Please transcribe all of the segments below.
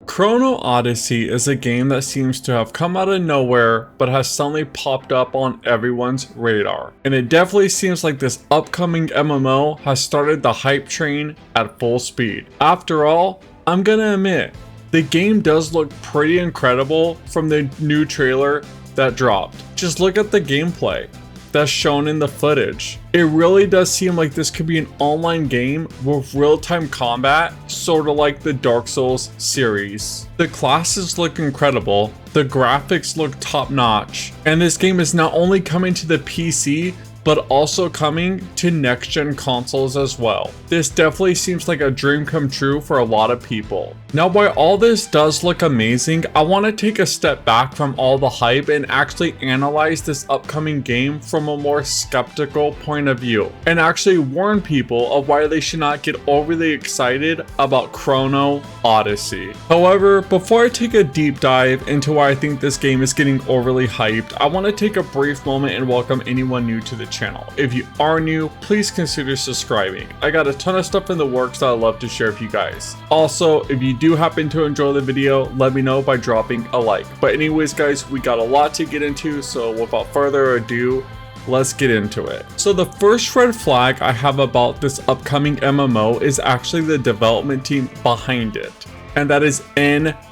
Chrono Odyssey is a game that seems to have come out of nowhere but has suddenly popped up on everyone's radar. And it definitely seems like this upcoming MMO has started the hype train at full speed. After all, I'm gonna admit, the game does look pretty incredible from the new trailer that dropped. Just look at the gameplay that's shown in the footage. It really does seem like this could be an online game with real-time combat, sort of like the Dark Souls series. The classes look incredible, the graphics look top-notch, and this game is not only coming to the PC, but also coming to next-gen consoles as well. This definitely seems like a dream come true for a lot of people. Now, while all this does look amazing, I want to take a step back from all the hype and actually analyze this upcoming game from a more skeptical point of view, and actually warn people of why they should not get overly excited about Chrono Odyssey. However, before I take a deep dive into why I think this game is getting overly hyped, I want to take a brief moment and welcome anyone new to the channel. If you are new, please consider subscribing. I got a ton of stuff in the works that I'd love to share with you guys. Also, if you do happen to enjoy the video, let me know by dropping a like. But anyways guys, we got a lot to get into, so without further ado, let's get into it. So the first red flag I have about this upcoming MMO is actually the development team behind it, and that is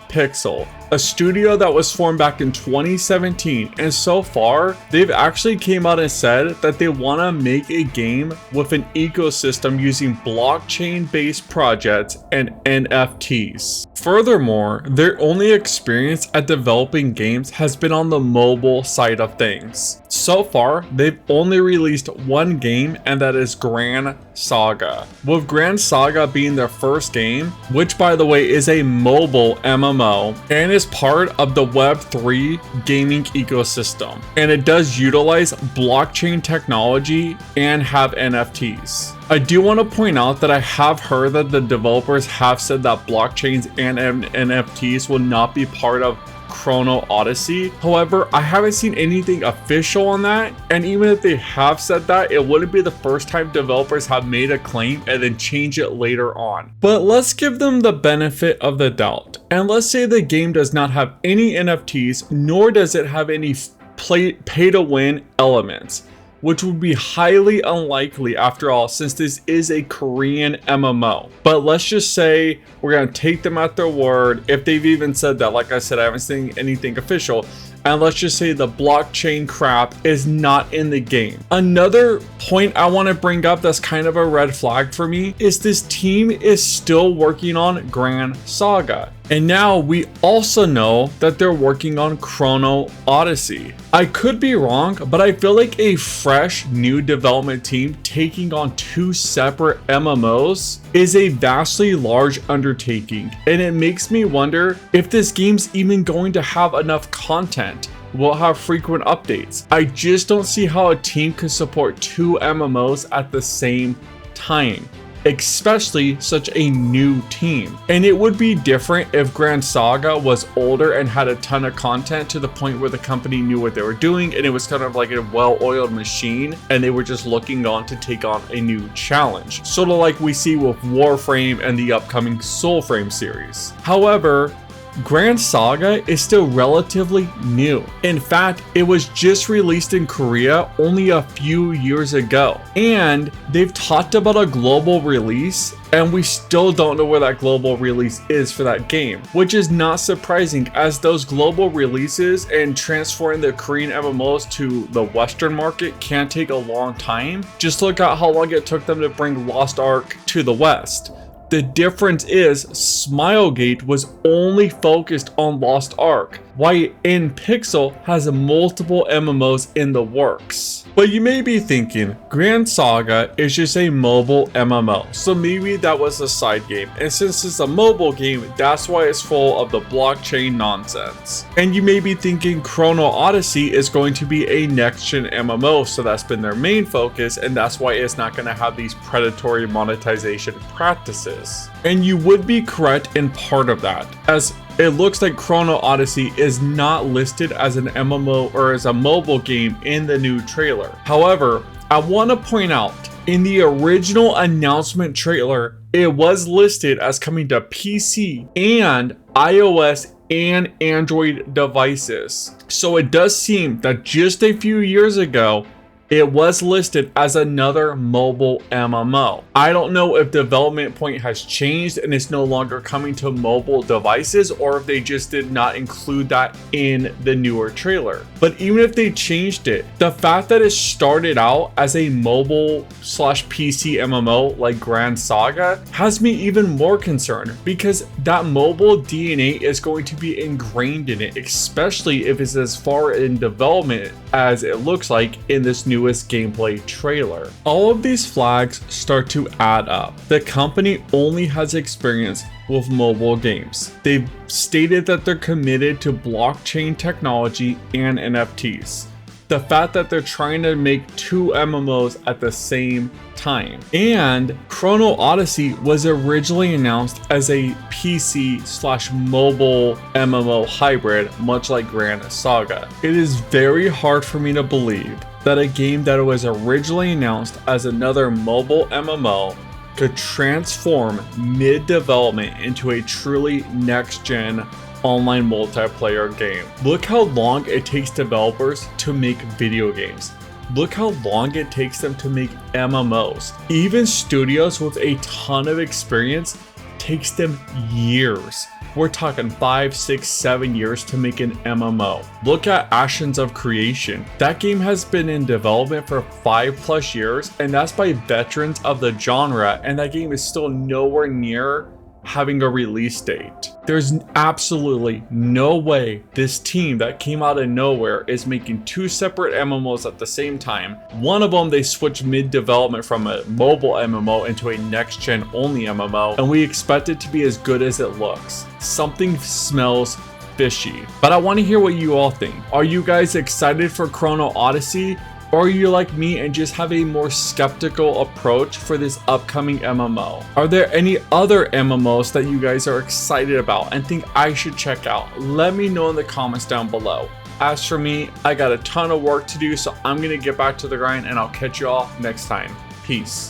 Pixel, a studio that was formed back in 2017, and so far they've actually came out and said that they want to make a game with an ecosystem using blockchain based projects and NFTs. Furthermore, their only experience at developing games has been on the mobile side of things. So far, they've only released one game, and that is Grand Saga, with Grand Saga being their first game, which by the way is a mobile MMO and is part of the Web3 gaming ecosystem, and it does utilize blockchain technology and have NFTs. I do want to point out that I have heard that the developers have said that blockchains and NFTs will not be part of Chrono Odyssey. However, I haven't seen anything official on that, and even if they have said that, it wouldn't be the first time developers have made a claim and then change it later on. But let's give them the benefit of the doubt, and let's say the game does not have any NFTs, nor does it have any pay to win elements, which would be highly unlikely after all, since this is a Korean MMO. But let's just say we're gonna take them at their word, if they've even said that. Like I said, I haven't seen anything official, and let's just say the blockchain crap is not in the game. Another point I want to bring up that's kind of a red flag for me is this team is still working on Grand Saga. And now we also know that they're working on Chrono Odyssey. I could be wrong, but I feel like a fresh new development team taking on two separate MMOs is a vastly large undertaking, and it makes me wonder if this game's even going to have enough content. Will have frequent updates. I just don't see how a team could support two MMOs at the same time, especially such a new team. And it would be different if Grand Saga was older and had a ton of content to the point where the company knew what they were doing and it was kind of like a well-oiled machine and they were just looking on to take on a new challenge, sort of like we see with Warframe and the upcoming Soulframe series. However, Grand Saga is still relatively new. In fact, it was just released in Korea only a few years ago, and they've talked about a global release, and we still don't know where that global release is for that game, which is not surprising, as those global releases and transferring the Korean MMOs to the Western market can take a long time. Just look at how long it took them to bring Lost Ark to the West. The difference is Smilegate was only focused on Lost Ark, while Pixel has multiple MMOs in the works. But you may be thinking, Grand Saga is just a mobile MMO, so maybe that was a side game, and since it's a mobile game, that's why it's full of the blockchain nonsense. And you may be thinking Chrono Odyssey is going to be a next-gen MMO, so that's been their main focus, and that's why it's not going to have these predatory monetization practices. And you would be correct in part of that, as it looks like Chrono Odyssey is not listed as an MMO or as a mobile game in the new trailer. However, I want to point out, in the original announcement trailer, it was listed as coming to PC and iOS and Android devices. So it does seem that just a few years ago, it was listed as another mobile MMO. I don't know if development point has changed and it's no longer coming to mobile devices, or if they just did not include that in the newer trailer. But even if they changed it, the fact that it started out as a mobile/PC MMO like Grand Saga has me even more concerned, because that mobile DNA is going to be ingrained in it, especially if it's as far in development as it looks like in this newest gameplay trailer. All of these flags start to add up. The company only has experience with mobile games. They've stated that they're committed to blockchain technology and NFTs. The fact that they're trying to make 2 MMOs at the same time. And Chrono Odyssey was originally announced as a PC/mobile MMO hybrid, much like Grand Saga. It is very hard for me to believe that a game that was originally announced as another mobile MMO could transform mid-development into a truly next-gen online multiplayer game. Look how long it takes developers to make video games. Look how long it takes them to make MMOs. Even studios with a ton of experience takes them years. We're talking 5, 6, 7 years to make an MMO. Look at Ashes of Creation. That game has been in development for 5+ years, and that's by veterans of the genre, and that game is still nowhere near having a release date. There's absolutely no way this team that came out of nowhere is making 2 separate MMOs at the same time. One of them, they switched mid-development from a mobile MMO into a next-gen only MMO, and we expect it to be as good as it looks. Something smells fishy. But I want to hear what you all think. Are you guys excited for Chrono Odyssey? Or are you like me and just have a more skeptical approach for this upcoming MMO? Are there any other MMOs that you guys are excited about and think I should check out? Let me know in the comments down below. As for me, I got a ton of work to do, so I'm gonna get back to the grind, and I'll catch you all next time. Peace.